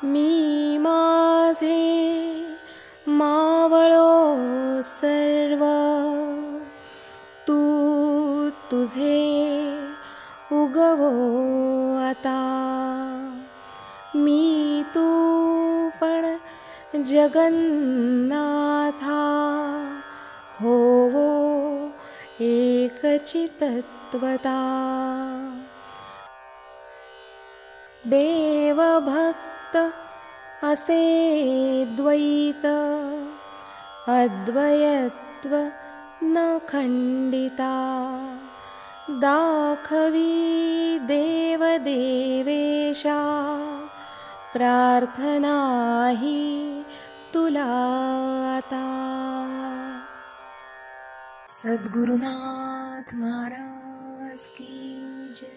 मी माझे मावळो सर्व, तू तुझे उगवो आता. मी तू पण जगन्नाथा, होवो एकचितत्वता. देवभक्त असे द्वैत, अद्वयत्व न खंडिता. दाखवी देवदेवेशा, प्रार्थना ही तुला आता. सद्गुरुनाथ महाराज की जय.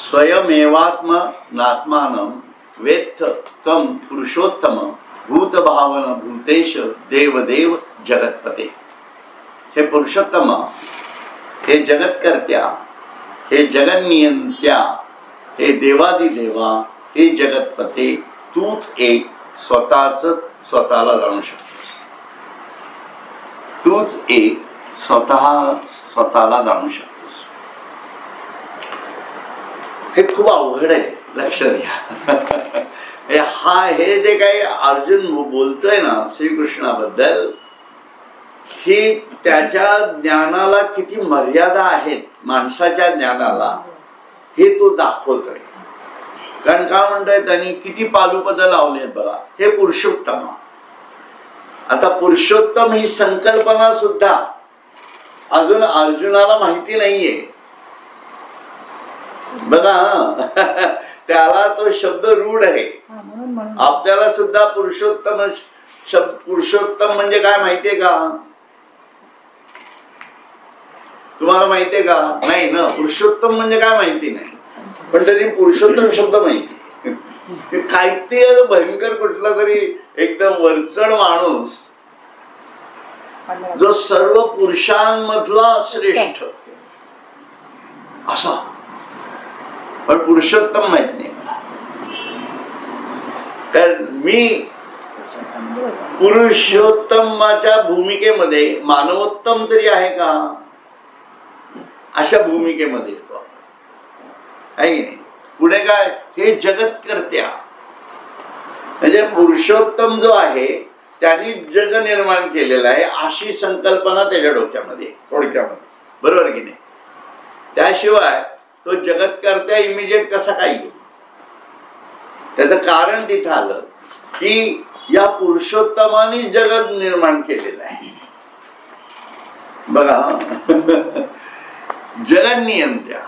स्वयमेवात्मनात्मानं वेत्थ तं पुरुषोत्तम, भूतभावन भूतेश देवदेव जगत्पते. हे पुरुषोत्तम, हे जगत्कर्त्या, हे जगन्नियंत्या, हे देवादिदेवा, हे जगतपते, तूच एक स्वतःच स्वतःला जाणू शकतोस. तूच एक स्वतःला जाणू शकतोस. हे खूप अवघड आहे, लक्ष द्या. हे जे काही अर्जुन बोलतोय ना श्रीकृष्णाबद्दल, ही त्याच्या ज्ञानाला किती मर्यादा आहेत, माणसाच्या ज्ञानाला, हे तो दाखवतोय. कारण का म्हणतोय, त्यांनी किती पालुपद लावले बघा. हे पुरुषोत्तम. आता पुरुषोत्तम ही संकल्पना सुद्धा अजून अर्जुनाला माहिती नाहीये बघा. त्याला तो शब्द रूढ आहे. आपल्याला सुद्धा पुरुषोत्तम शब्द, पुरुषोत्तम म्हणजे काय माहितीये का? तुम्हाला माहितीये का? नाही ना. पुरुषोत्तम म्हणजे काय माहिती नाही, पण तरी पुरुषोत्तम शब्द माहिती. काहीतरी भयंकर कुठला तरी एकदम वरचढ माणूस, जो सर्व पुरुषांमधला श्रेष्ठ असा, पण पुरुषोत्तम माहित नाही मला. तर मी पुरुषोत्तमाच्या भूमिकेमध्ये मानवोत्तम तरी आहे का, अशा भूमिकेमध्ये येतो आपण, आहे की नाही. पुढे काय, हे जगत्कर्त्या, म्हणजे पुरुषोत्तम जो आहे त्यांनी जग निर्माण केलेलं आहे, अशी संकल्पना त्याच्या डोक्यामध्ये, थोडक्यामध्ये, बरोबर की नाही. त्याशिवाय तो जगत्कर्त्या इमिजिएट कसा काय येईल? त्याचं कारण तिथं आलं की या पुरुषोत्तमाने जगत निर्माण केलेलं आहे बघा. जगन्नियंत्या,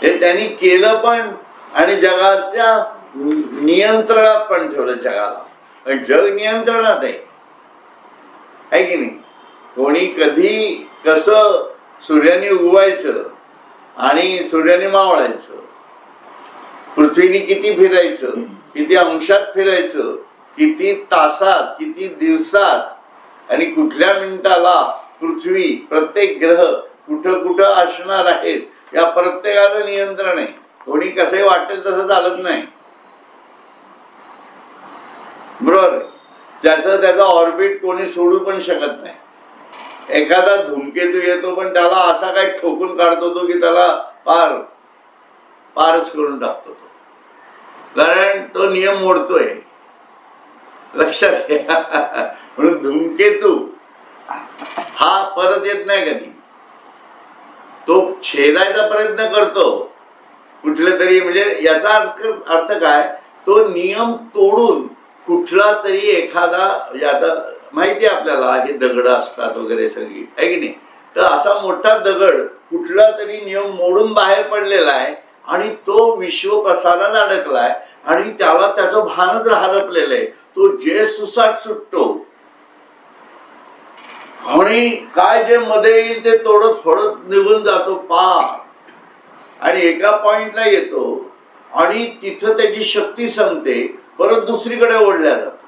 हे त्यांनी केलं पण, आणि जगाच्या नियंत्रणात पण ठेवलं जगाला. जग नियंत्रणात आहे की नाही. कोणी कधी कसं सूर्याने उगवायचं आणि सूर्याने मावळायचं, पृथ्वीने किती फिरायचं, किती अंशात फिरायचं, किती तासात, किती दिवसात, आणि कुठल्या मिनिटाला पृथ्वी, प्रत्येक ग्रह कुठं कुठं असणार आहेत, या प्रत्येकाचं नियंत्रण आहे. कोणी कसंही वाटेल तसं चालत नाही, बरोबर. त्याचा ऑर्बिट कोणी सोडू पण शकत नाही. एखादा धूमकेतू येतो, पण त्याला असा काय ठोकून काढतो तो की त्याला पारच करून टाकतो तो, कारण तो नियम मोडतोय. लक्षात घ्या. म्हणून धूमकेतू हा परत येत नाही कधी. तो छेदायचा प्रयत्न करतो कुठले तरी, म्हणजे याचा अर्थ काय, तो नियम तोडून कुठला तरी एखादा, आता माहिती आहे आपल्याला हे दगड असतात वगैरे सगळी, आहे की नाही. तर असा मोठा दगड कुठला तरी नियम मोडून बाहेर पडलेला आहे, आणि तो विश्व प्रसारात अडकलाय, आणि त्याला त्याचं भानच हरपलेलं आहे. तो जे सुसाट सुटतो, आणि काय जे मध्ये येईल ते तोडत फोडत निघून जातो पार, आणि एका पॉइंटला येतो, आणि तिथं त्याची शक्ती संपते, परत दुसरीकडे ओढल्या जातो,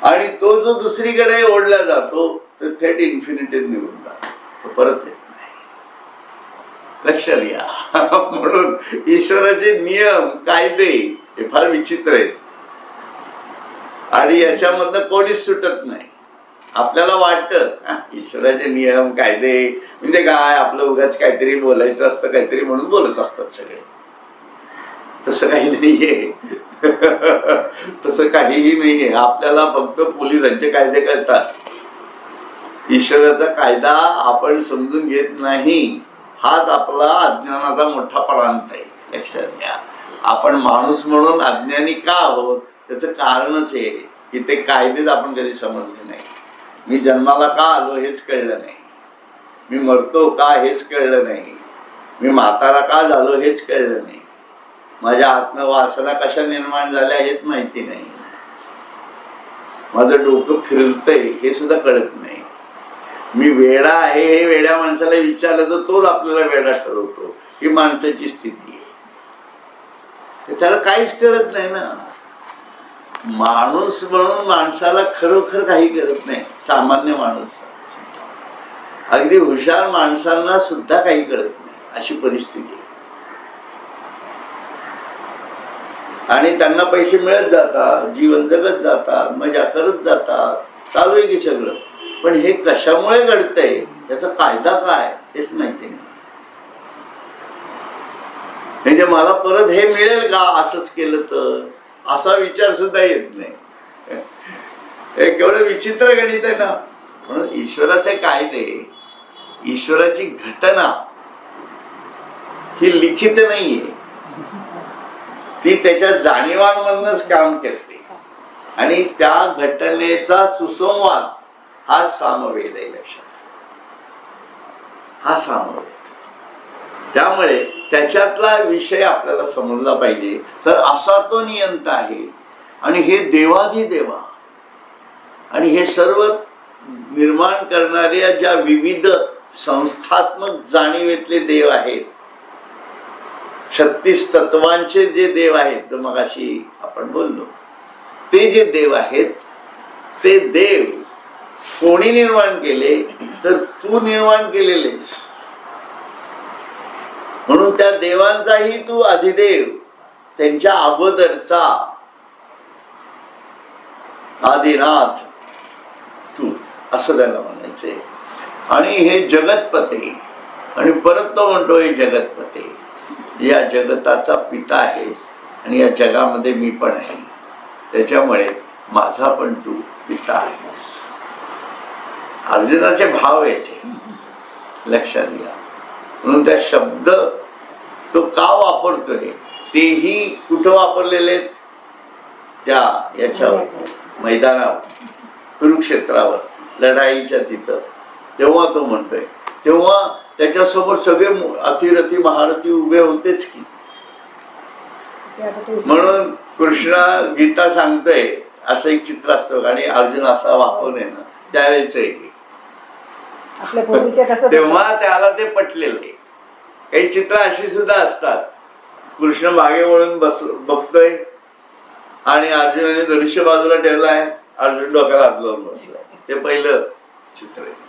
आणि तो जो दुसरीकडे ओढला जातो तर थेट इन्फिनिटीत निघून जातो, परत येत नाही. लक्षात घ्या. म्हणून ईश्वराचे नियम कायदे हे फार विचित्र आहेत आणि याच्यामधनं कोणीच सुटत नाही. आपल्याला वाटतं ईश्वराचे नियम कायदे म्हणजे काय, आपलं उगाच काहीतरी बोलायचं असतं काहीतरी म्हणून बोलत असतात सगळे. तसं काही नाहीये. तसं काहीही नाहीये. आपल्याला फक्त पोलिसांचे कायदे कळतात. ईश्वराचा कायदा आपण समजून घेत नाही. हाच आपला अज्ञानाचा मोठा प्रांत आहे. लक्षात घ्या. आपण माणूस म्हणून अज्ञानी का आहोत त्याचं कारणच आहे की ते कायदेच आपण कधी समजले नाही. मी जन्माला का आलो हेच कळलं नाही. मी मरतो का हेच कळलं नाही. मी म्हातारा का झालो हेच कळलं नाही. माझ्या आत्म वासना कशा निर्माण झाल्या हेच माहिती नाही. माझं डोकं फिरतंय हे सुद्धा कळत नाही. मी वेडा आहे हे वेड्या माणसाला विचारलं तर तोच आपल्याला वेडा ठरवतो. ही माणसाची स्थिती आहे. त्याला काहीच कळत नाही ना. माणूस म्हणून माणसाला खरोखर काही कळत नाही. सामान्य माणूस, अगदी हुशार माणसांना सुद्धा काही कळत नाही अशी परिस्थिती आहे. आणि त्यांना पैसे मिळत जातात, जीवन जगत जातात, मजा करत जातात, चालू आहे की सगळं. पण हे कशामुळे घडतंय त्याचा कायदा काय हेच माहिती नाही. म्हणजे मला परत हे मिळेल का असंच केलं तर, असा विचार सुद्धा येत नाही. हे केवढं विचित्र गणित आहे ना. म्हणून ईश्वराचे कायदे, ईश्वराची घटना ही लिखित नाहीये. ती त्याच्या जाणीवांमधूनच काम करते आणि त्या घटनेचा सुसंवाद हा सामवेद आहे. लक्षात, हा सामवेद. त्यामुळे त्याच्यातला विषय आपल्याला समजला पाहिजे. तर असा तो नियंता आहे आणि हे देवाधिदेवा आणि हे सर्व निर्माण करणाऱ्या ज्या विविध संस्थात्मक जाणीवेतले देव आहेत, 36 तत्वांचे जे देव आहेत, तर मगाशी आपण बोललो, ते जे देव आहेत ते देव कोणी निर्माण केले तर तू निर्माण केलेलेस. म्हणून त्या देवांचाही तू अधिदेव, त्यांच्या अगोदरचा आदिनाथ तू असं त्याला म्हणायचंय. आणि हे जगतपते, आणि परत तो म्हणतो हे जगतपते, या जगताचा पिता आहेस आणि या जगामध्ये मी पण आहे, त्याच्यामुळे माझा पण तू पिता आहेस. अर्जुनाचे भाव आहे ते, लक्षात घ्या. म्हणून त्या शब्द तो का वापरतोय तेही कुठं वापरलेले, त्या याच्यावर मैदानावर, कुरुक्षेत्रावर लढाईच्या तिथं, तेव्हा तो म्हणतोय. तेव्हा त्याच्यासमोर सगळे अतिरथी महारथी उभे होतेच की. म्हणून कृष्ण गीता सांगतोय असं एक चित्र असतं आणि अर्जुन असा वापरणे ना त्यावेळेच तेव्हा त्याला ते पटलेलं आहे. काही चित्र अशी सुद्धा असतात, कृष्ण मागे वळून बघतोय आणि अर्जुनाने धनुष्य बाजूला ठेवलाय, अर्जुन डोक्याला हात लावून बसलाय. ते पहिलं चित्र आहे.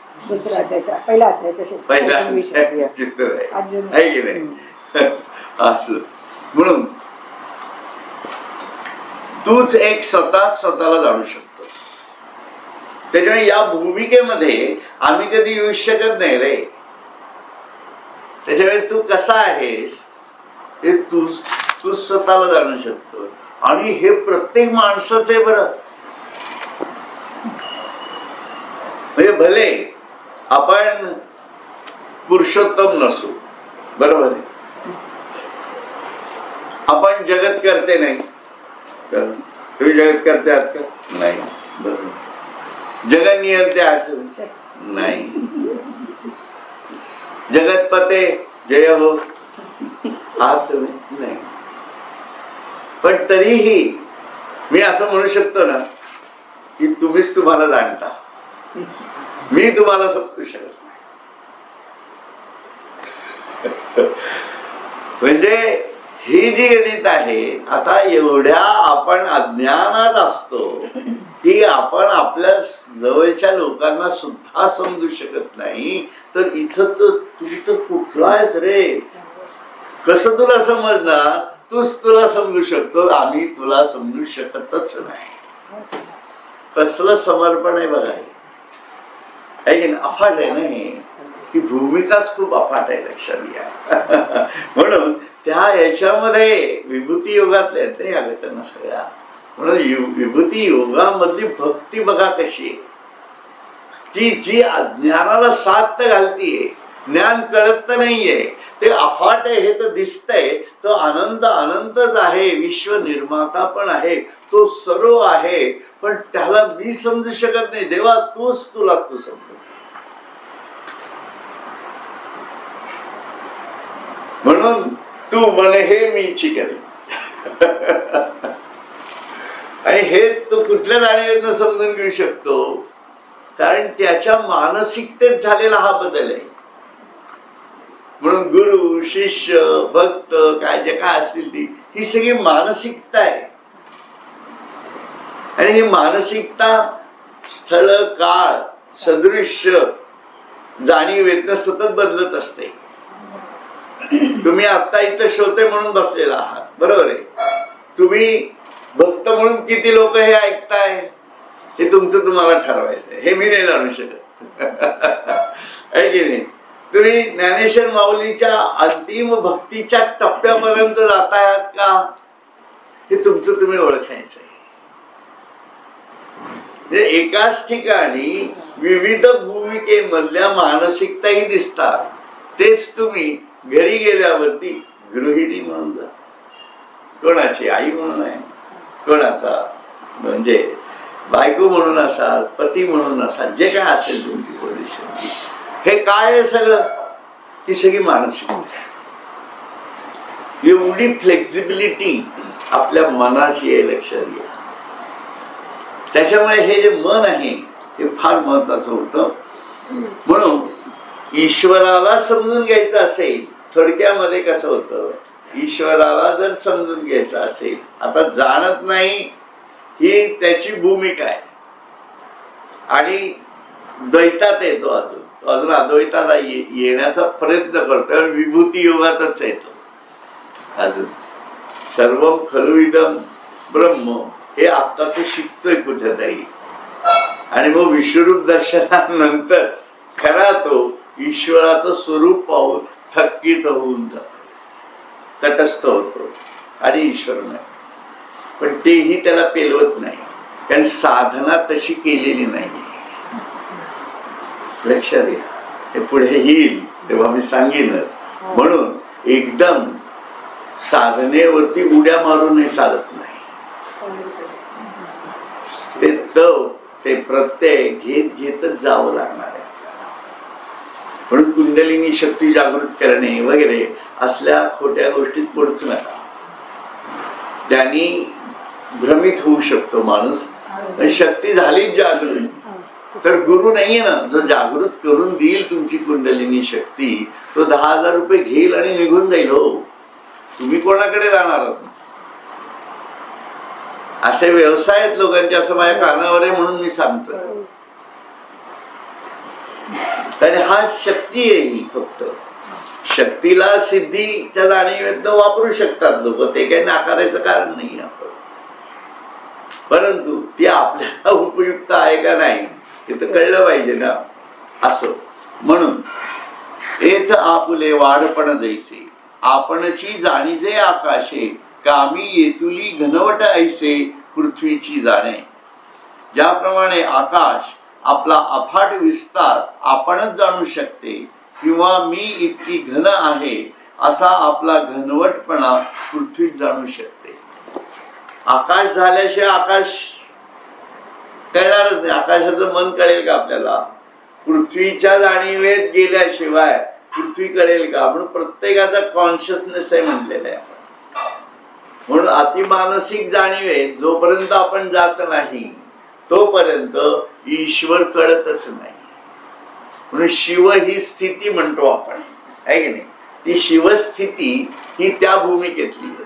पहिला चित्र आहे की नाही. असं म्हणून तूच एक स्वतःला जाणू शकतोस. त्याच्यामुळे या भूमिकेमध्ये आम्ही कधी येऊ शकत नाही रे. त्याच्यावेळेस तू कसा आहेस हे तू स्वतःला जाणू शकतो. आणि हे प्रत्येक माणसाचं आहे बरं. म्हणजे भले आपण पुरुषोत्तम नसू, बरोबर आहे, आपण जगत करते नाही, तुम्ही जगत करते आहात का? नाही. बरोबर. जगत नियंते आहात नाही. जगतपते जय हो आहात तुम्ही नाही. पण तरीही मी असं म्हणू शकतो ना की तुम्हीच तुम्हाला जाणता, मी तुम्हाला समजू शकत नाही. म्हणजे ही जी गणित आहे, आता एवढ्या आपण अज्ञानात असतो, की आपण आपल्या जवळच्या लोकांना सुद्धा समजू शकत नाही, तर इथं तर तुझी तर कुठला आहेस रे, कसं तुला समजणार, तूच तुला समजू शकतो, आम्ही तुला समजू शकतच नाही. कसलं समर्पण आहे बघा, हे अफाट आहे ना, ही भूमिकाच खूप अफाट आहे, लक्षात घ्या. म्हणून त्या याच्यामध्ये विभूती योगातल्या ते त्यांना सगळ्या, म्हणून विभूती योगामधली भक्ती बघा कशी आहे, की जी अज्ञानाला साथ घालतीये, ज्ञान कळत तर नाहीये, ते अफाट आहे हे तर दिसतंय, तो आनंद अनंतच आहे, विश्व निर्माता पण आहे, तो सर्व आहे, पण त्याला मी समजू शकत नाही. देवा तूच तुला तू समजू. म्हणून तू म्हणे हे मीची करेन. आणि हे तो कुठल्या जाणीवेनं समजून घेऊ शकतो, कारण त्याच्या मानसिकतेत झालेला हा बदल आहे. म्हणून गुरु शिष्य भक्त काय जे काय असतील ती ही सगळी मानसिकता आहे. आणि ही मानसिकता स्थळ काळ सदृश्य जाणीवेतनं सतत बदलत असते. तुम्ही आता इथं श्रोते म्हणून बसलेला आहात, बरोबर आहे. तुम्ही भक्त म्हणून किती लोक हे ऐकताय हे तुमचं तुम्हाला ठरवायचं, हे मी नाही जाणू शकत. आहे की नाही. तुम्ही ज्ञानेश्वर माऊलीच्या अंतिम भक्तीच्या टप्प्यापर्यंत जातायत का हे तुमचं तुम्ही ओळखायचं आहे. एकाच ठिकाणी विविध भूमिकेमधल्या मानसिकताही दिसतात, तेच तुम्ही घरी गेल्यावरती गृहिणी म्हणून जाता. कोणाची आई म्हणून आहे, कोणाचा म्हणजे बायको म्हणून असाल, पती म्हणून असाल, जे काय असेल तुमची पोझिशन. हे काय आहे सगळं, ही सगळी मानसिकता. एवढी फ्लेक्झिबिलिटी आपल्या मनाशी आहे, लक्षात घ्या. त्याच्यामुळे हे जे मन आहे हे फार महत्वाचं होतं. म्हणून ईश्वराला समजून घ्यायचं असेल, थोडक्यामध्ये कसं होतं, ईश्वराला जर समजून घ्यायचं असेल, आता जाणत नाही ही त्याची भूमिका आहे, आणि द्वैतात येतो, अजून अद्वैताला येण्याचा प्रयत्न करतो, विभूती योगातच येतो. अजून सर्वम खलु इदं ब्रह्म हे आता तो शिकतोय कुठेतरी, आणि मग विश्वरूप दर्शनानंतर खरा तो ईश्वराचं स्वरूप पाहून थक्कित होऊन जातो, तटस्थ होतो, आणि ईश्वर नाही. पण तेही त्याला पेलवत नाही, कारण साधना तशी केलेली नाही. लक्षात घ्या, हे पुढे येईल तेव्हा मी सांगेनच. म्हणून एकदम साधनेवरती उड्या मारूनही चालत नाही. ते प्रत्यय घेतच जावं लागणार आहे. म्हणून कुंडलिनी शक्ती जागृत करणे वगैरे असल्या खोट्या गोष्टीत पडूच नका. त्यांनी भ्रमित होऊ शकतो माणूस. शक्ती झाली जागृत तर गुरु नाहीये ना, जो जागृत करून देईल तुमची कुंडलिनी शक्ती, तो 10,000 रुपये घेईल आणि निघून जाईल. हो, तुम्ही कोणाकडे जाणार आहात? असे व्यवसाय आहेत लोकांचे, असं माझ्या कानावर आहे म्हणून मी सांगतोय. आणि हा शक्ती आहे, ही फक्त शक्तीला सिद्धीच्या जाणीवेतनं वापरू शकतात लोक, ते काही नाकारायचं कारण नाही आपण. परंतु ती आपल्याला उपयुक्त आहे का नाही हे तर कळलं पाहिजे ना. असं म्हणून एथ आपुले वाढपण जैसे आपणची जाणीजे आकाशे, कामी येतुली घनवट ऐसे पृथ्वीची जाणे. ज्याप्रमाणे आकाश आपला अफाट विस्तार आपणच जाणू शकते, किंवा मी इतकी घन आहे असा आपला घनवटपणा पृथ्वीच जाणू शकते. आकाश झाल्याशिवाय आकाश कळणारच नाही. आकाशाचं मन कळेल का आपल्याला? पृथ्वीच्या जाणीवेत गेल्याशिवाय पृथ्वी कळेल का? म्हणून प्रत्येकाचा कॉन्शियसनेस आहे म्हटलेलं आहे. म्हणून अतिमानसिक जाणीवेत जोपर्यंत आपण जात नाही तोपर्यंत ईश्वर कळतच नाही. म्हणून शिव ही स्थिती म्हणतो आपण, आहे की नाही. ती शिवस्थिती ही त्या भूमिकेतली होती,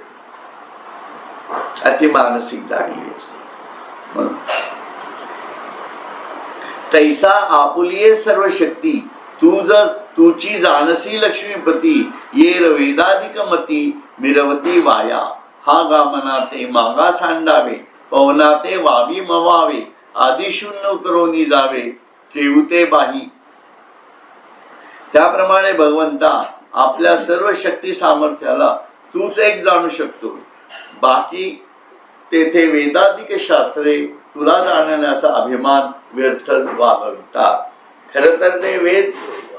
अतिमानसिक जाणीवेतली. म्हणून तैसा आपुलिये सर्व शक्ती तुची जानसी लक्ष्मीपती येर वेदाधिक मती मिरवती वाया हा गामना ते मागा सांडावे पवना ते वावी मवावे आदी शून्य उतरवणी जावे केवते बाही. त्याप्रमाणे भगवंता आपल्या सर्व शक्ती सामर्थ्याला तूच एक जाणू शकतो. बाकी तेथे वेदाधिक शास्त्रे तुला जाणण्याचा अभिमान व्यर्थच वागवितात. खर तर ते वेद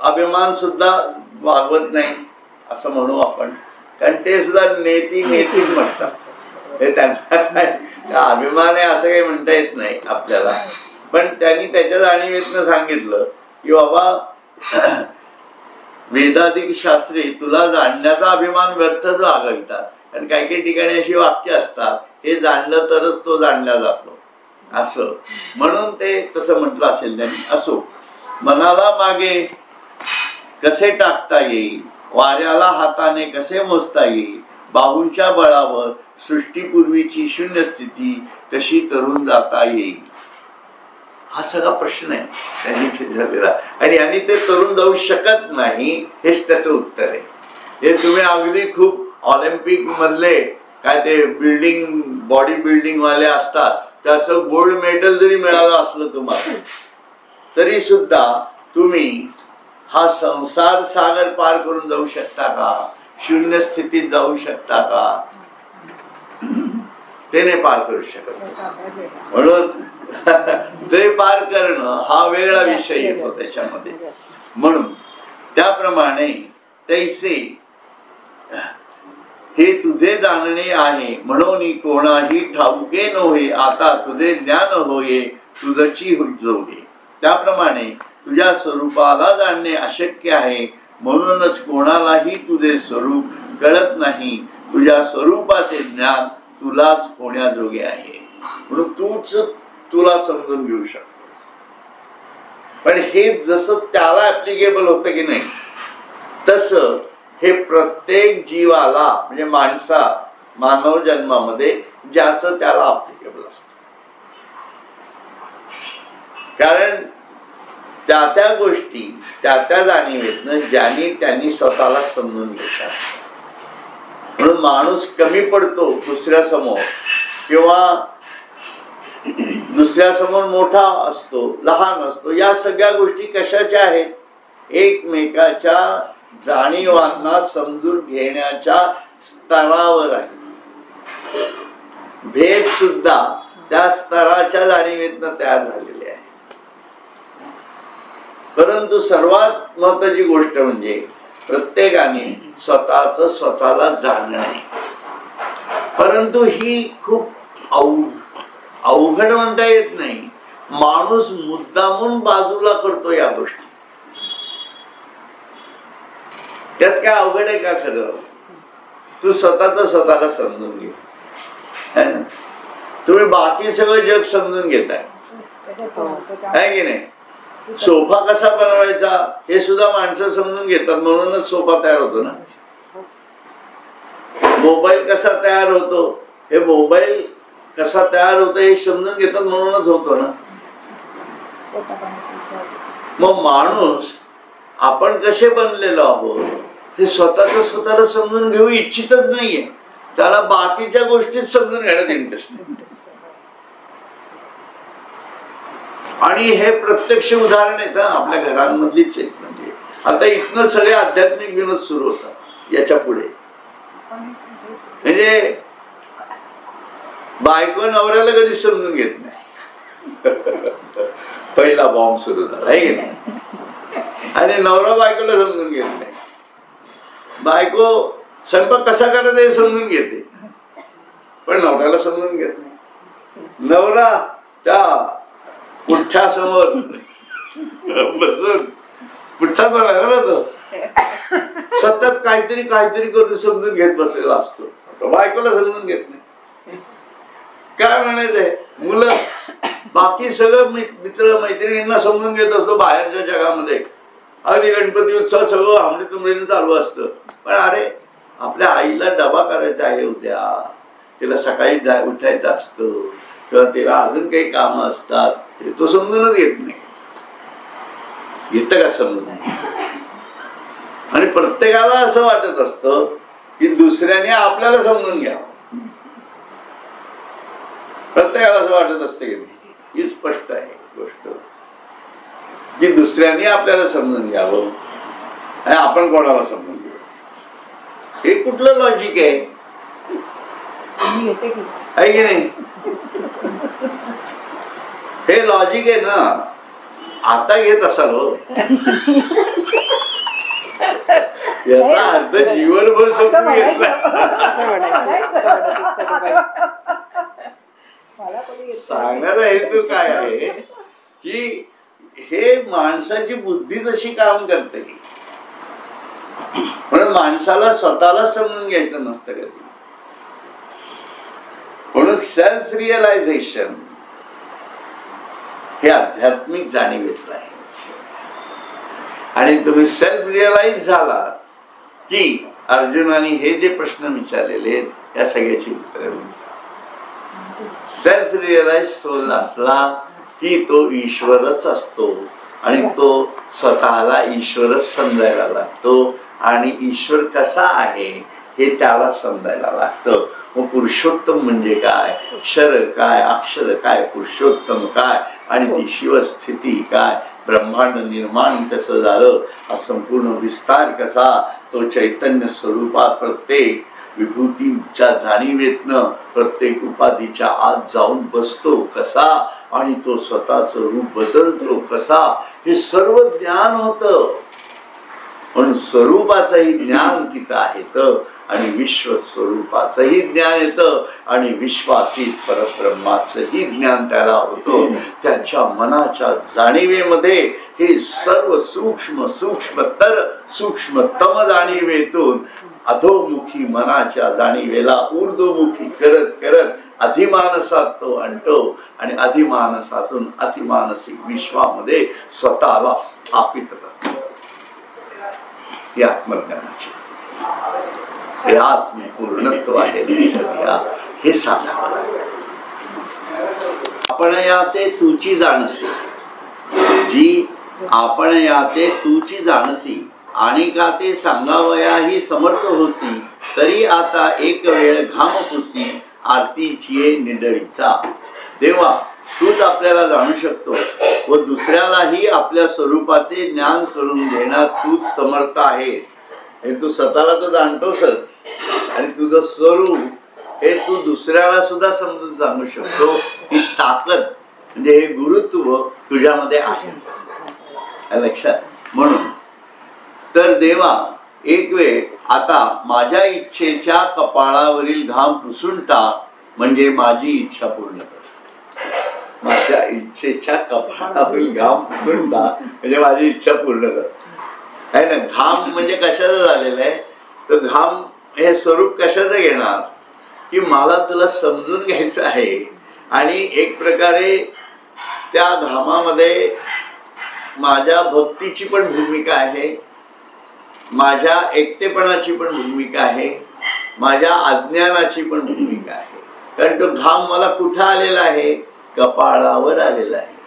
अभिमान सुद्धा वागवत नाही असं म्हणू आपण, कारण ते सुद्धा नेती म्हणतात. हे त्यांना अभिमान आहे असं काही म्हणता येत नाही आपल्याला. पण त्यांनी त्याच्या जाणीवेतनं सांगितलं की बाबा वेदाधिक शास्त्रे तुला जाणण्याचा अभिमान व्यर्थच वागवितात. आणि काही काही ठिकाणी अशी वाक्य असतात, हे जाणलं तरच तो जाणला जातो असं, म्हणून ते तसं म्हटलं असेल त्यांनी. असो, मनाला मागे कसे टाकता येईल, वाऱ्याला हाताने कसे मोजता येईल, बाहूंच्या बळावर सृष्टीपूर्वीची शून्य स्थिती कशी तरून जाता येईल, हा सगळा प्रश्न आहे त्यांनी झालेला. आणि यांनी ते तरून जाऊ शकत नाही हेच त्याचं उत्तर आहे. हे तुम्ही अगदी खूप ऑलिम्पिक मधले काय ते बिल्डिंग बॉडी बिल्डिंग वाले असतात, त्याचं गोल्ड मेडल जरी मिळालं असलं तुम्हाला, तरी सुद्धा तुम्ही हा संसार सागर पार करून जाऊ शकता का? शून्य स्थितीत जाऊ शकता का? ते नाही पार करू शकत. म्हणून ते पार करणं हा वेगळा विषय येतो त्याच्यामध्ये. म्हणून त्याप्रमाणे तैसे हे तुझे जाणणे आहे म्हणून कोणाही ठाऊके नव्हे, आता तुझे ज्ञान होये तुझची जोगे. त्याप्रमाणे तुझ्या स्वरूपाला जाणणे अशक्य आहे, म्हणूनच कोणालाही तुझे स्वरूप कळत नाही. तुझ्या स्वरूपाचे ज्ञान तुलाच होण्याजोगे आहे, म्हणून तूच तुला समजून घेऊ शकतोस. पण हे जसं त्याला ऍप्लिकेबल होतं की नाही, तसं हे प्रत्येक जीवाला म्हणजे मानव जन्मामध्ये ज्याचं त्याला ऍप्लिकेबल असतं. कारण त्या त्या गोष्टी त्या त्या जाणीवेतनं ज्यांनी त्यांनी स्वतःला समजून घेतात. म्हणून माणूस कमी पडतो दुसऱ्या समोर, किंवा दुसऱ्या समोर मोठा असतो, लहान असतो. या सगळ्या गोष्टी कशाच्या आहेत? एकमेकाच्या जाणीवांना समजून घेण्याच्या स्तरावर आहे. भेद सुद्धा त्या स्तराच्या जाणीवेतनं तयार झालेले आहे. परंतु सर्वात महत्वाची गोष्ट म्हणजे प्रत्येकाने स्वतःच स्वतःला जाणणे. परंतु ही खूप अवघड म्हणता येत नाही. माणूस मुद्दामून बाजूला करतो या गोष्टी. त्यात काय अवघड आहे का? खरं तू स्वतःच स्वतःला समजून घे. तुम्ही बाकी सगळं जग समजून घेताय आहे की नाही? सोफा कसा बनवायचा हे सुद्धा माणसं समजून घेतात, म्हणूनच सोफा तयार होतो ना. मोबाईल कसा तयार होतो, हे मोबाईल कसा तयार होतो हे समजून घेतात, म्हणूनच होतो ना. मग माणूस आपण कसे बनलेलो आहोत हे स्वतःच स्वतःला समजून घेऊ इच्छितच नाहीये. त्याला बाकीच्या गोष्टीत समजून घेण्यात इंटरेस्ट नाही. आणि हे प्रत्यक्ष उदाहरण आहेत आपल्या घरांमधलीच आहेत. म्हणजे आता इथनं सगळे आध्यात्मिक विनोद सुरू होतात याच्या पुढे. म्हणजे बायको नवऱ्याला कधी समजून घेत नाही. पहिला बॉम्ब सुरू झाला आहे की नाही. आणि नवरा बायकोला समजून घेत नाही. बायको स्वयंपाक कसा करायचा हे समजून घेते, पण नवऱ्याला समजून घेत नाही. नवरा त्या पुठ्ठ्या समोर बसून पुठ्ठा बनवला तो सतत काहीतरी करून समजून घेत बसलेला असतो. बायकोला समजून घेत नाही. काय म्हणायचंय? मुलं बाकी सगळं मित्र मैत्रिणींना समजून घेत असतो बाहेरच्या जगामध्ये. अगदी गणपती उत्सव सगळं हमले तुमडीने चालू असतं. पण अरे आपल्या आईला डबा करायचा आहे उद्या, तिला सकाळी उठायचं असतं, किंवा तिला अजून काही कामं असतात, हे तो समजूनच घेत नाही. येतं का समजून? आणि प्रत्येकाला असं वाटत असतं की दुसऱ्याने आपल्याला समजून घ्यावं. प्रत्येकाला असं वाटत असते की ही स्पष्ट आहे गोष्ट की दुसऱ्याने आपल्याला समजून घ्यावं आणि आपण कोणाला समजून घ्यावं. हे कुठलं लॉजिक आहे की नाही? हे लॉजिक आहे ना. आता घेत असाल हो. याचा अर्थ जीवनभर समजून घेतला. सांगण्याचा हेतू काय आहे की हे माणसाची बुद्धी जशी काम करते म्हणून माणसाला स्वतःला समजून घ्यायचं नसतं कधी. म्हणून सेल्फ रिअलायझेशन हे आध्यात्मिक जाणीवेतलं आहे. आणि तुम्ही सेल्फ रिअलाइज झालात की अर्जुनाने हे जे प्रश्न विचारलेले या सगळ्याची उत्तरे मिळतात. सेल्फ रिअलाइज सोल असला की तो ईश्वरच असतो आणि तो स्वतःला ईश्वरच समजायला लागतो. आणि ईश्वर कसा आहे हे त्याला समजायला लागतं. मग पुरुषोत्तम म्हणजे काय, क्षर काय, अक्षर काय, पुरुषोत्तम काय, आणि ती शिवस्थिती काय, ब्रह्मांड निर्माण कसं झालं, हा संपूर्ण विस्तार कसा, तो चैतन्य स्वरूपात प्रत्येक विभूतीच्या जाणीवेतनं प्रत्येक उपाधीच्या आत जाऊन बसतो कसा, आणि तो स्वतःचं रूप बदलतो कसा, हे सर्व ज्ञान होतं. पण स्वरूपाचंही ज्ञान तिथं आहे आणि विश्व स्वरूपाचंही ज्ञान येतं आणि विश्वातीत परब्रह्माचंही ज्ञान त्याला होतं. त्याच्या मनाच्या जाणीवेमध्ये हे सर्व सूक्ष्म सूक्ष्मतर सूक्ष्मतम जाणीवेतून अधोमुखी मनाच्या जाणीवेला ऊर्ध्वमुखी करत करत अधिमानसात तो आणतो आणि अधिमानसातून अतिमानसिक विश्वामध्ये स्वतःला स्थापित करतो. ही आत्मज्ञानाची हे आत्मपूर्णत्व आहे. हे साधावं लागतं. आपण या ते तुची जाणसी जी आपण या ते तुची जाणसी आणि का ते सांगावया ही समर्थ होसी, तरी आता एक वेळ घाम पुसी आरतीची निडळीचा. देवा तूच आपल्याला जाणू शकतो व दुसऱ्यालाही आपल्या स्वरूपाचे ज्ञान करून घेण्यात तूच समर्थ आहेस. हे तू स्वतःला तर जाणतोसच आणि तुझं स्वरूप हे तू दुसऱ्याला सुद्धा समजून सांगू शकतो. ही ताकद म्हणजे हे गुरुत्व तुझ्यामध्ये आहे लक्षात. म्हणून तर देवा एक वेळ आता माझ्या इच्छेच्या कपाळावरील घाम पुसून टाक, म्हणजे माझी इच्छा पूर्ण कर. माझ्या इच्छेच्या कपाळावरील घाम पुसून टाक म्हणजे माझी इच्छा पूर्ण कर. आहे ना. घाम म्हणजे कशाचं झालेलं आहे, तर घाम हे स्वरूप कशाचं घेणार की मला तुला समजून घ्यायचं आहे. आणि एक प्रकारे त्या घामामध्ये माझ्या भक्तीची पण भूमिका आहे, माझ्या एकटेपणाची पण भूमिका आहे, माझ्या अज्ञानाची पण भूमिका आहे. कारण तो घाम मला कुठं आलेला आहे, कपाळावर आलेला आहे.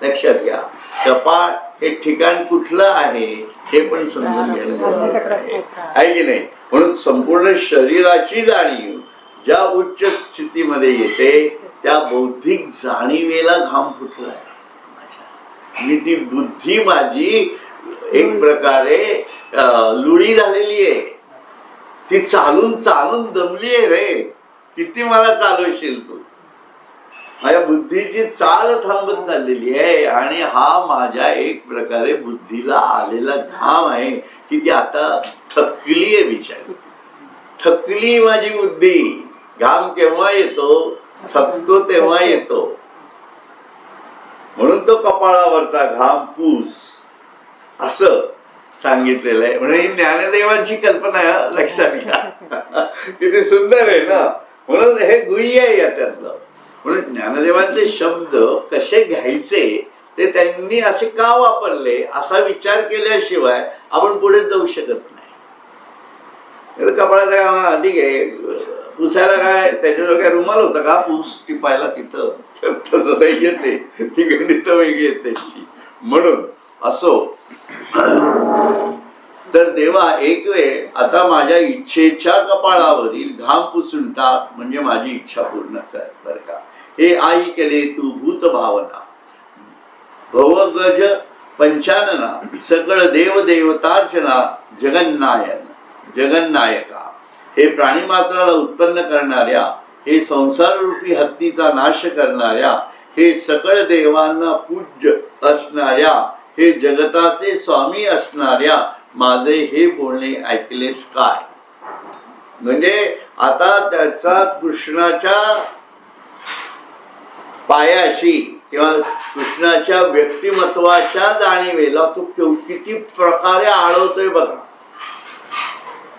लक्षात घ्या. कपाळ हे ठिकाण कुठलं आहे हे पण समजून घेणं गरजेचं आहे की नाही. म्हणून संपूर्ण शरीराची जाणीव ज्या उच्च स्थितीमध्ये येते त्या बौद्धिक जाणीवेला घाम फुटला आहे. आणि ती बुद्धी माझी एक प्रकारे लुळी झालेली आहे. ती चालून चालून दमली आहे रे. किती मला चालवशील तू. माझ्या बुद्धीची चाल थांबत चाललेली आहे आणि हा माझ्या एक प्रकारे बुद्धीला आलेला घाम आहे की ती आता थकली आहे बिचारी. थकली माझी बुद्धी. घाम केव्हा येतो, थकतो तेव्हा येतो. म्हणून तो कपाळावरचा घाम पूस असं सांगितलेलं आहे. म्हणजे ही ज्ञानदेवांची कल्पना लक्षात घ्या. किती सुंदर आहे ना. म्हणून हे गुह्य आहे याच्यातलं. म्हणून ज्ञानदेवांचे शब्द कसे घ्यायचे ते त्यांनी असे का वापरले असा विचार केल्याशिवाय आपण पुढे जाऊ शकत नाही. कपाळाचा घाम ठीक आहे, पुसायला काय त्याच्याजवळ काय रुमाल होता का पूस टिपायला तिथं, तसं नाही येते. ती गणित वेगळी आहेत त्यांची. म्हणून असो. तर देवा एक वेळ आता माझ्या इच्छेच्या कपाळावरील घाम पुसून टाक, म्हणजे माझी इच्छा पूर्ण कर बर का. हे आई केले तू भूत भावना, भवगज पंचानना, सकळ देव देवतार्चना, जगन्नायका. हे प्राणी मात्राला उत्पन्न करणाऱ्या, हे संसार रूपी हत्तीचा नाश करणाऱ्या, हे सकळ देवांना पूज्य असणाऱ्या, हे जगताचे स्वामी असणाऱ्या, माझे हे बोलणे ऐकलेस काय. म्हणजे आता त्याचा कृष्णाच्या पायाशी किंवा कृष्णाच्या व्यक्तिमत्वाच्या जाणीवेला तो किती प्रकारे आळवतोय बघा.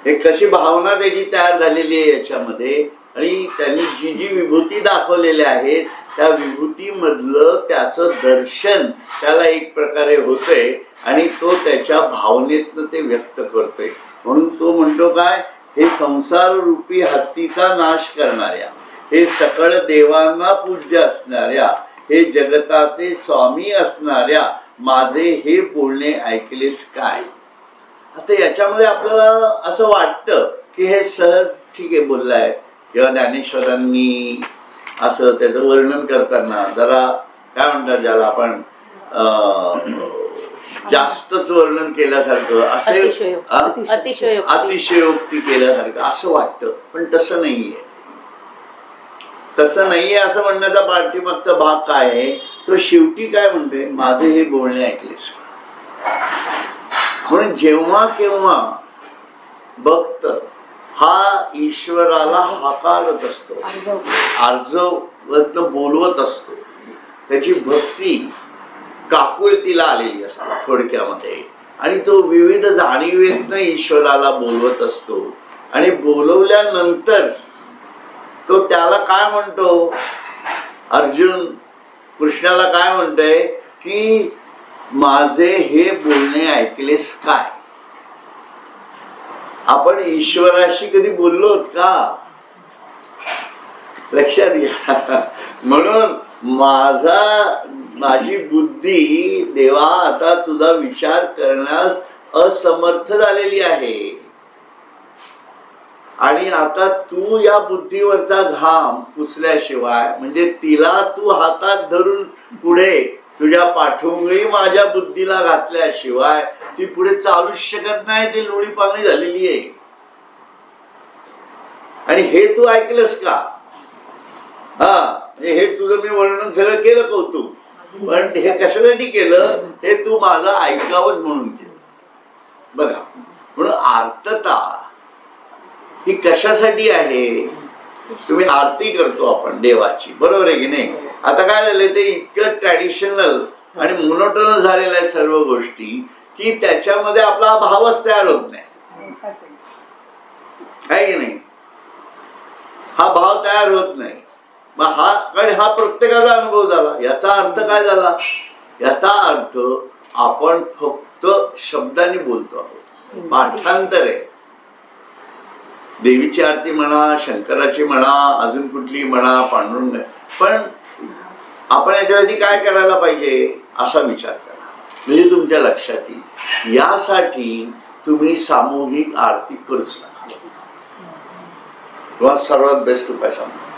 हे कशी भावना त्याची तयार झालेली आहे याच्यामध्ये. आणि त्यांनी जी जी विभूती दाखवलेल्या आहेत त्या विभूतीमधलं त्याचं दर्शन त्याला एक प्रकारे होतंय आणि तो त्याच्या भावनेतनं ते व्यक्त करतोय. म्हणून तो म्हणतो काय, हे संसार रूपी हत्तीचा नाश करणाऱ्या, हे सकळ देवांना पूज्य असणाऱ्या, हे जगताचे स्वामी असणाऱ्या, माझे हे बोलणे ऐकलेस काय. आता याच्यामध्ये आपल्याला असं वाटतं की हे सहज ठीक आहे बोललाय, किंवा ज्ञानेश्वरांनी असं त्याचं वर्णन करताना जरा काय म्हणतात ज्याला आपण जास्तच वर्णन केल्यासारखं, असे अतिशयोक्ती केल्यासारखं असं वाटतं. पण तसं नाहीये, तसं नाहीये असं म्हणण्याचा पाठीमागचा भाग काय आहे. तो शेवटी काय म्हणतोय, माझे हे बोलणे ऐकलेस. म्हणून जेव्हा केव्हा भक्त हा ईश्वराला हाकालत असतो, आर्जवत बोलवत असतो, त्याची भक्ती काकुळतीला आलेली असते थोडक्यामध्ये. आणि तो विविध जाणीवेतनं ईश्वराला बोलवत असतो. आणि बोलवल्यानंतर तो त्याला काय म्हणतो, अर्जुन कृष्णाला काय म्हणतोय की माझे हे बोलणे ऐकलेस काय. आपण ईश्वराशी कधी बोललो का, लक्षात घ्या. म्हणून माझी बुद्धी देवा आता तुझा विचार करण्यास असमर्थ झालेली आहे. आणि आता तू या बुद्धीवरचा घाम पुसल्याशिवाय, म्हणजे तिला तू हातात धरून पुढे तुझ्या पाठोंगळी माझ्या बुद्धीला घातल्याशिवाय ती पुढे चालूच शकत नाही. ती लोळी पांगळी झालेली आहे. आणि हे तू ऐकलंस का. हे तुझं मी वर्णन सगळं केलं कौतुक, पण हे कशासाठी केलं, हे तू माझं ऐकावंच म्हणून केलं बघा. म्हणून आर्तता ही कशासाठी आहे. तुम्ही आरती करतो आपण देवाची, बरोबर आहे की नाही. आता काय झालंय, ते इतकं ट्रॅडिशनल आणि मोनोटोनस झालेलं आहे सर्व गोष्टी की त्याच्यामध्ये आपला भावच तयार होत नाही, आहे की नाही. हा भाव तयार होत नाही. मग हा प्रत्येकाचा अनुभव झाला. याचा अर्थ काय झाला, याचा अर्थ आपण फक्त शब्दांनी बोलतो आहोत. पाठांतर आहे. देवीची आरती म्हणा, शंकराची म्हणा, अजून कुठली म्हणा, पांडुरंग, पण आपण याच्यासाठी काय करायला पाहिजे असा विचार करा, म्हणजे तुमच्या लक्षात येईल. यासाठी तुम्ही सामूहिक आरती करूच नका. किंवा सर्वात बेस्ट उपाय सांगतो,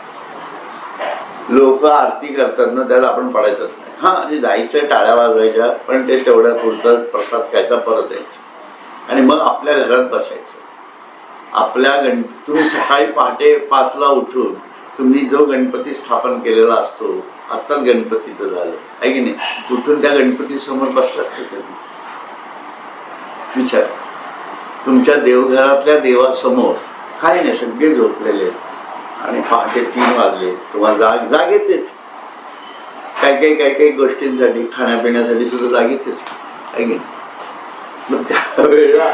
लोक आरती करतात ना, त्याला आपण पडायचंच नाही. म्हणजे जायचं, टाळ्या वाजवायच्या, पण ते तेवढ्या पुरतं प्रसाद खायचा, परत यायचं आणि मग आपल्या घरात बसायचं. आपल्या तुम्ही सकाळी पहाटे 5ला उठून तुम्ही जो गणपती स्थापन केलेला असतो, आत्ताच गणपतीचं झालं आहे की नाही, उठून त्या गणपती समोर बसलात का कधी विचार. तुमच्या देवघरातल्या देवासमोर काही नाही, सगळे झोपलेले आणि पहाटे 3 वाजले, तुम्हाला जाग येतेच. काही काही गोष्टींसाठी, खाण्यापिण्यासाठी सुद्धा जाग येतेच आहे की नाही. मग त्यावेळेला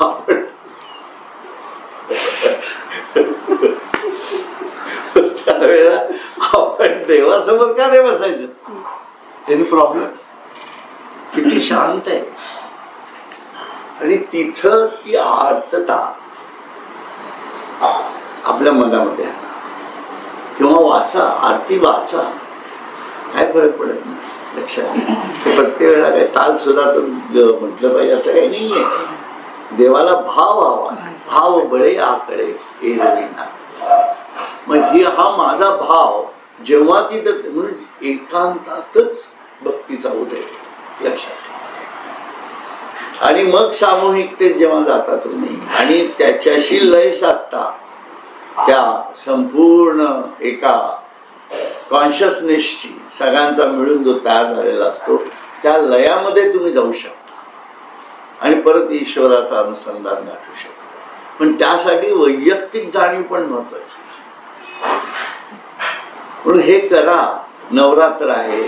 आपण त्यावेळेला आपण देवासमोर का नाही बसायचं. त्यांनी प्रॉब्लेम किती शांत आहे. आणि तिथं ती आर्तता आपल्या मनामध्ये आहे. किंवा वाचा, आरती वाचा, काय फरक पडत नाही. लक्षात घ्या. ते प्रत्येक वेळेला काही ताल सुरातच म्हटलं पाहिजे असं काही नाहीये. देवाला भाव हवा. भाव बळे आकडे एरविना. मग हा माझा भाव जेव्हा तिथं म्हणून एकांतातच भक्तीचा उदय लक्षात. आणि मग सामूहिकतेत जेव्हा जाता तुम्ही आणि त्याच्याशी लय साधता, त्या संपूर्ण एका कॉन्शियसनेसची सगळ्यांचा मिळून जो तयार झालेला असतो त्या लयामध्ये तुम्ही जाऊ शकता आणि परत ईश्वराचा अनुसंधान गाठू शकता. पण त्यासाठी वैयक्तिक जाणीव पण महत्वाची. म्हणून हे करा. नवरात्र आहे,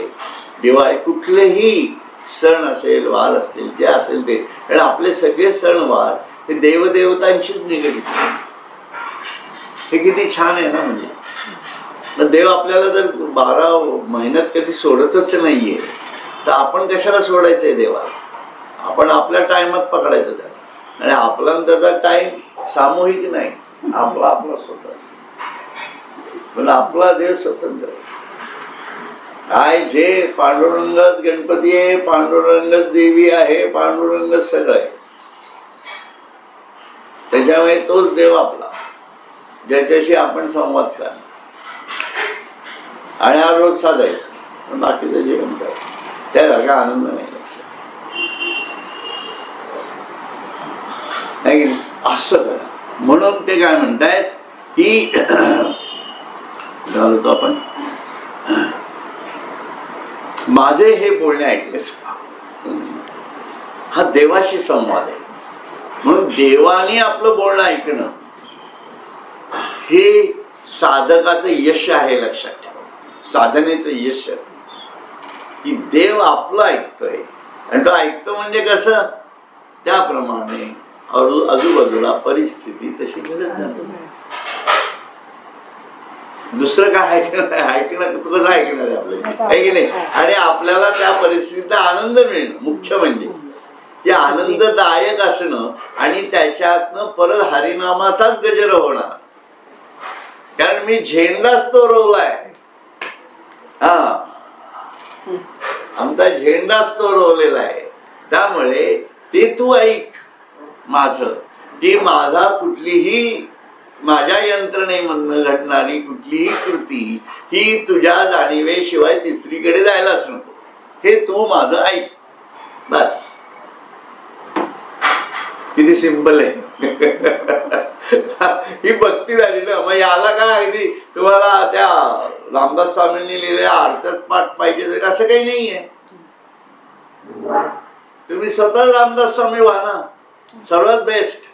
दिवाळी, कुठलेही सण असेल, वार असतील, जे असेल ते. कारण आपले सगळे सणवार हे देवदेवतांशीच निगडीत. हे किती छान आहे ना. म्हणजे देव आपल्याला जर 12 महिन्यात कधी सोडतच नाहीये तर आपण कशाला सोडायचंय देवाला. आपण आपल्या टाइमात पकडायचं त्याला. आणि आपला त्याचा टाइम सामूहिक नाही, आपला आपला स्वतः. पण आपला देव स्वतंत्र आहे. काय जे पांडुरंगच गणपती आहे, पांडुरंगच देवी आहे, पांडुरंग सगळं आहे. त्याच्यामुळे तोच देव आपला, ज्याच्याशी आपण संवाद साधला आणि हा रोज साधायचा. पण बाकीचं जीवन काय त्यासारखा आनंद नाही. असं करा. म्हणून ते काय म्हणतायत की आपण माझे हे बोलणे ऐकलेस का. हा देवाशी संवाद आहे. म्हणून देवाने आपलं बोलणं ऐकणं हे साधकाचं यश आहे. लक्षात ठेवा. साधनेचं यश आहे की देव आपलं ऐकतोय. आणि तो ऐकतो म्हणजे कसं, त्याप्रमाणे आजूबाजूला परिस्थिती तशी घडत जाते. दुसरं काय ऐकणार. ऐकणं तू कसं ऐकणार आहे आपल्याला, आहे की नाही. आणि आपल्याला त्या परिस्थितीचा आनंद मिळणं मुख्य म्हणजे ते आनंददायक असणं. आणि त्याच्यातनं परत हरिनामाचाच गजर होणार. कारण मी झेंडाच तो रोवलाय. हा, आमचा झेंडाच तो रोवलेला आहे. त्यामुळे ते तू ऐक माझं, की माझा कुठलीही माझ्या यंत्रणेमधनं घडणारी कुठलीही कृती ही तुझ्या जाणीवेशिवाय तिसरीकडे जायलाच नको. हे तू माझं ऐक बस. किती सिंपल आहे. ही भक्ती झाली ना. मग याला काय अगदी तुम्हाला त्या रामदास स्वामींनी लिहिलेल्या अर्थात पाठ पाहिजे असं काही नाहीये. तुम्ही स्वतः रामदास स्वामी व्हा ना, सर्वात बेस्ट.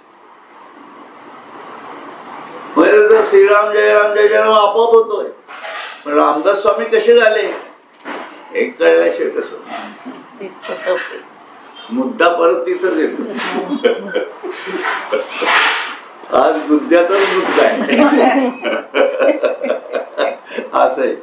म्हणजे श्रीराम जय राम जय जय राम आपोआप होतोय. पण रामदास स्वामी कसे झाले हे कळल्याशिवाय कसं. मुद्दा परत तिथंच येतो. आज मुद्द्याचाच मुद्दा आहे. असं आहे.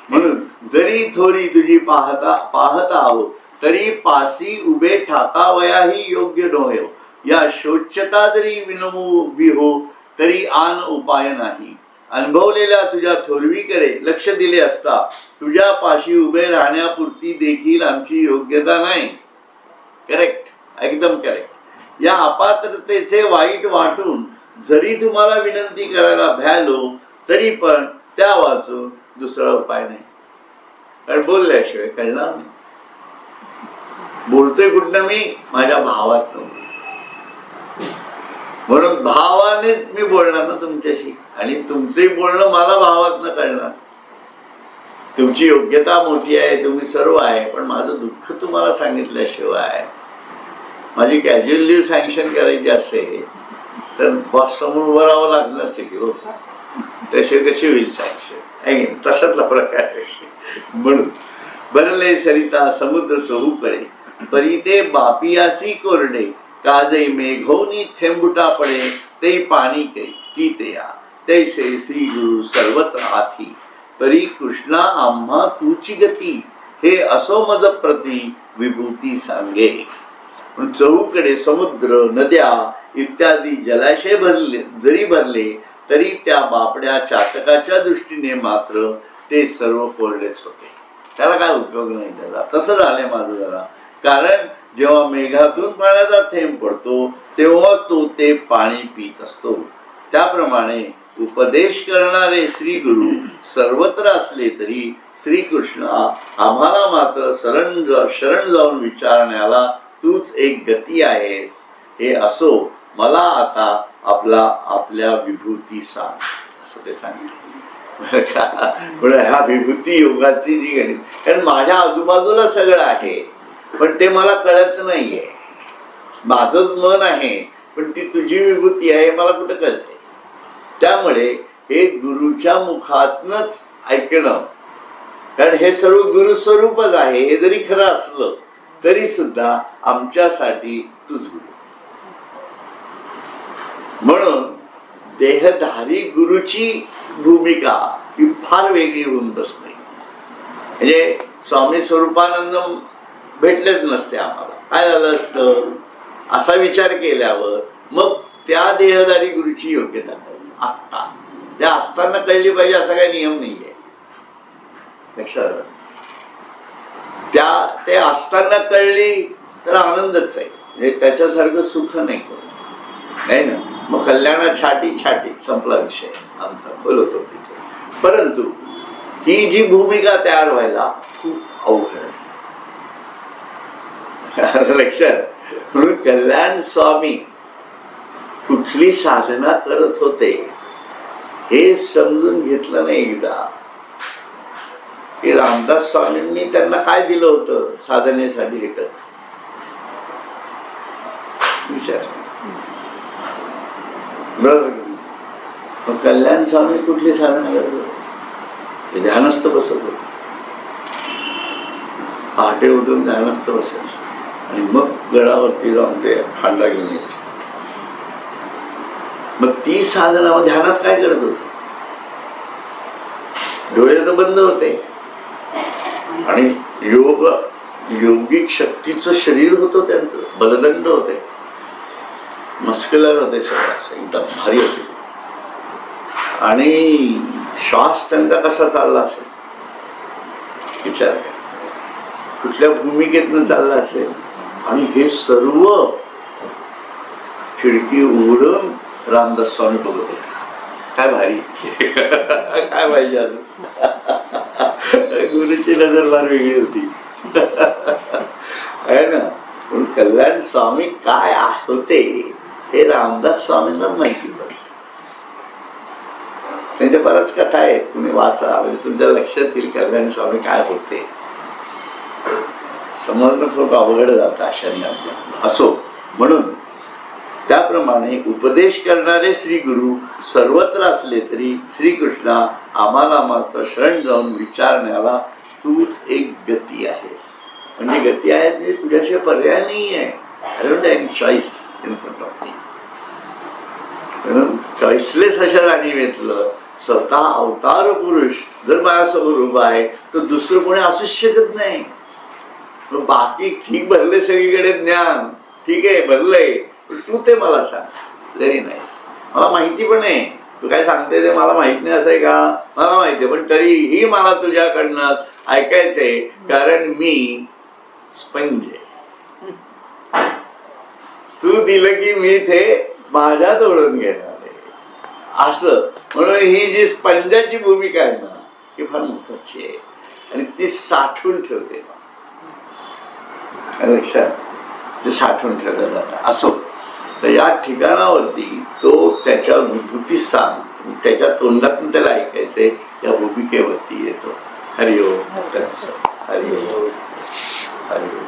म्हणून जरी थोरी तुझी पाहत आहो तरी पासी उभे ठाकावयाही योग्य नव्हे. या शोच्यता जरी विनमुभी हो तरी आन उपाय नाही. अनुभवलेल्या तुझ्या थोरवीकडे लक्ष दिले असता तुझ्या पाशी उभे राहण्यापुरती देखील आमची योग्यता नाही. करेक्ट, एकदम करेक्ट. या अपात्रतेचे वाईट वाटून जरी तुम्हाला विनंती करायला भ्यालो तरी पण त्या वाचून दुसरा उपाय नाही. कारण बोलल्याशिवाय कळणार नाही. बोलतोय कुठनं मी, माझ्या भावात. म्हणून भावानेच मी बोलणार ना तुमच्याशी. आणि तुमचंही बोलणं मला भावातनं कळणार. तुमची योग्यता मोठी आहे, तुम्ही सर्व आहे, पण माझं दुःख तुम्हाला सांगितल्याशिवाय, माझी कॅज्युअल लिव्ह सँक्शन करायची असेल तर बॉस समोर उभं राहावं लागणारच आहे की हो. त्याशिवाय कशी होईल सँक्शन. तशातला प्रकार आहे. म्हणून बरले सरिता समुद्र चहूकडे परी ते बापियासी कोरडे काजई मेघोनी थेंबुटा पडे ते पाणी की तेया तैसे श्री गुरु सर्वत्र आथी परी कृष्णा आम्हा तुची गती हे असो मज प्रती विभूती सांगे. चहूकडे समुद्र नद्या इत्यादी जलाशय जरी भरले तरी त्या बापड्या चातकाच्या दृष्टीने मात्र ते सर्व कोरडेच होते. त्याला काय उपयोग नाही त्याचा. तसं झालंय माझं जरा. कारण जेव्हा मेघातून पाण्याचा थेंब पडतो तेव्हा तो ते पाणी पित असतो. त्याप्रमाणे उपदेश करणारे श्री गुरु सर्वत्र असले तरी श्रीकृष्ण आम्हाला मात्र शरण जाऊन विचारण्याला तूच एक गती आहेस. हे असो, मला आता आपल्या विभूती सांग, असं ते सांगते. पण ह्या विभूती योगाची जी गणित, कारण माझ्या आजूबाजूला सगळं आहे पण ते मला कळत नाहीये. माझंच मन आहे पण ती तुझी विभूती आहे मला कुठं कळते. त्यामुळे हे गुरुच्या मुखातनच ऐकणं, कारण हे सर्व गुरुस्वरूपच आहे. हे जरी खरं असलं तरी सुद्धा आमच्यासाठी तूच गुरु. म्हणून देहधारी गुरुची भूमिका ही फार वेगळी होऊन बसते. म्हणजे स्वामी स्वरूपानंद भेटलेच नसते आम्हाला, काय झालं असतं असा विचार केल्यावर मग त्या देहधारी गुरुची योग्यता कळली. आत्ता त्या असताना कळली पाहिजे असा काही नियम नाहीये. लक्षात, ते असताना कळली तर आनंदच आहे. म्हणजे त्याच्यासारखं सुख नाही कोण, नाही ना. मग कल्याणा छाटी छाटी संपला विषय आमचा, बोलत होतो तिथे. परंतु ही जी भूमिका तयार व्हायला खूप अवघड आहे. लक्षात, म्हणून कल्याण स्वामी कुठली साधना करत होते हे समजून घेतलं नाही एकदा की रामदास स्वामींनी त्यांना काय दिलं होतं साधनेसाठी. हे करत विचार बरोबर. कल्याण स्वामी कुठली साधना करत होते? ध्यानस्थ बसत होते. पहाटे उठून ध्यानस्थ बसायचे आणि मग गडावरती जाऊन ते खांडा घेऊन यायचे. मग ती साधना ध्यानात काय करत होते? डोळे तर बंद होते आणि योगिक शक्तीचं शरीर होतं त्यांचं, बलदंड होते, मस्क्युलर होते, सगळं असं एकदम भारी होते. आणि श्वास त्यांचा कसा चालला असेल विचार करा, कुठल्या भूमिकेतनं चालला असेल. आणि हे सर्व खिडकी उघडून रामदास स्वामी बघत होते. काय भारी, काय पाहिजे अजून. गुरुची नजर फार वेगळी होती आहे ना. पण कल्याण स्वामी काय होते हे रामदास स्वामींनाच माहिती पडलं. त्यांच्या बऱ्याच कथा आहेत, तुम्ही वाचा, म्हणजे तुमच्या लक्षात येईल कल्याण स्वामी काय होते. समजणं खूप अवघड जातं अशाने आपल्याला. असो, म्हणून त्याप्रमाणे उपदेश करणारे श्री गुरु सर्वत्र असले तरी श्रीकृष्णा आम्हाला मात्र शरण जाऊन विचारण्याला तूच एक गती आहेस. म्हणजे गती आहे म्हणजे तुझ्याशिवाय पर्याय नाही आहे. I don't have any choice in front of me. म्हणून चॉईसलेस अशा जाणीवेतलं स्वतः अवतार पुरुष जर माझ्यासमोर उभा आहे तर दुसरं कोणी असूच शकत नाही. बाकी ठीक भरले सगळीकडे ज्ञान, ठीक आहे भरलंय, पण तू ते मला सांग. Very nice. मला माहिती पण आहे तू काय सांगते ते मला माहित नाही असं आहे का? मला माहिती आहे, पण तरीही मला तुझ्याकडनं ऐकायचंय, कारण मी स्पंज आहे. तू दिलं की मी ते माझ्यात ओढून घेणार आहे असं. म्हणून ही जी स्पंजाची भूमिका आहे ना ही फार महत्वाची आहे आणि ती साठवून ठेवते. लक्षात, ते साठवून ठेवलं जातं. असो, तर या ठिकाणावरती तो त्याच्या विभूती सांग, त्याच्या तोंडातून त्याला ऐकायचंय, या भूमिकेवरती येतो. हरिओम. हरिओम. हरिओम.